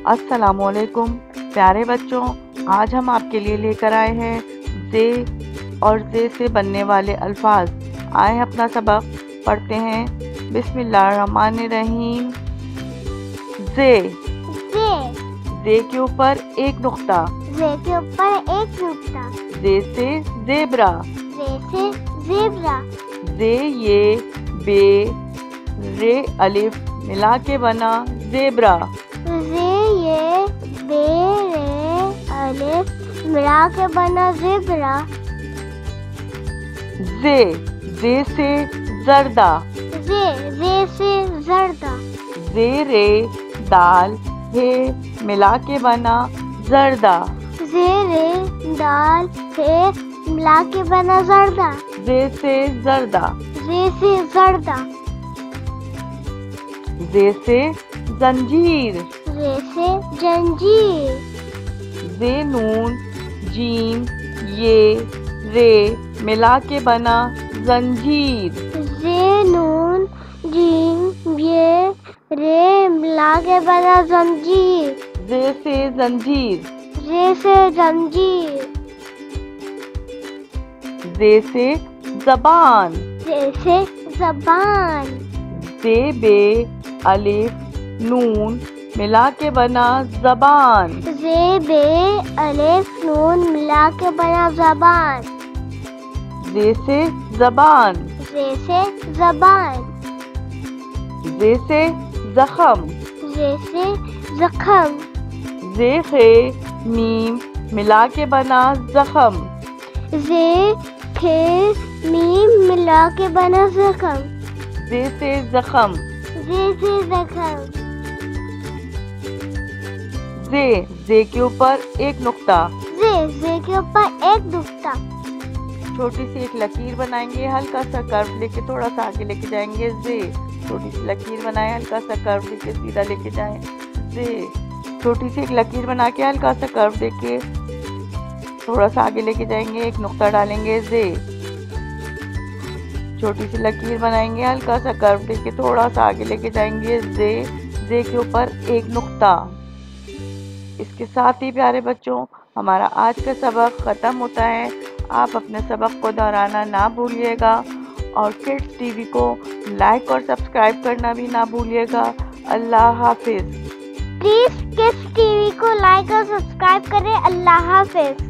السلام علیکم پیارے بچوں، آج ہم آپ کے لیے لے کر آئے ہیں زے اور زے سے بننے والے الفاظ۔ آئے اپنا سبق پڑھتے ہیں۔ بسم اللہ الرحمن الرحیم۔ زے زے زے کے اوپر ایک نقطہ، زے کے اوپر ایک نقطہ، زے سے زیبرا، زے سے زیبرا، زے یہ بے رے الف ملا کے بنا زیبرا، زے یہ بے رے الف ملا کے بنا زیبرا، زے زے سے زردہ، زے سے زردہ، زے رے دال ہے ملا کے بنا زردہ، زے رے دال ہے ملا کے بنا زردہ، زے سے زردہ، زے سے زردہ، زے سے زنجیر، زے سے جنجیر، زے نون جیم یہ رے ملا کے بنا زنجیر، زے نون جیم یہ رے ملا کے بنا زنجیر، زے سے زنجیر، زے سے زنجیر، زے سے زبان، زے سے زبان، زے بے الف نون ملا کے بنا زبان، زے بے الف نون ملا کے بنا زبان، زے سے زبان، زے سے زبان، زے سے زخم، زے سے زخم، زے خے میم ملا کے بنا زخم، زے کھے میم ملا کے بنا زخم، زے سے زخم، زے سے زخم، زے کے اوپر ایک نقطہ، زے کے اوپر ایک نقطہ، چھوٹی سی ایک لکیر بنائیں گے، ہلکا سا کرو لے کے تھوڑا سا آگے لے کے جائیں گے، زے چھوٹی سی لکیر بنائیں، ہلکا سا کرو لے کے سیدھا لے کے جائیں، زے چھوٹی سی ایک لکیر بنا کے ہلکا سا کرو دے کے تھوڑا سا آگے لے کے جائیں گے، ایک نقطہ ڈالیں گے، زے چھوٹی سی لکیر بنائیں گے، ہلکا سا کرو دے کے تھوڑا سا آگے لے کے جائیں گے، زے کے اوپر ایک نقطہ۔ اس کے ساتھ ہی پیارے بچوں ہمارا آج کا سبق ختم ہوتا ہے۔ آپ اپنے سبق کو دہرانا نہ بھولیے گا اور کڈس ٹی وی کو لائک اور سبسکرائب کرنا بھی نہ بھولیے گا۔ اللہ حافظ۔ پلیز کڈس ٹی وی کو لائک اور سبسکرائب کریں۔ اللہ حافظ۔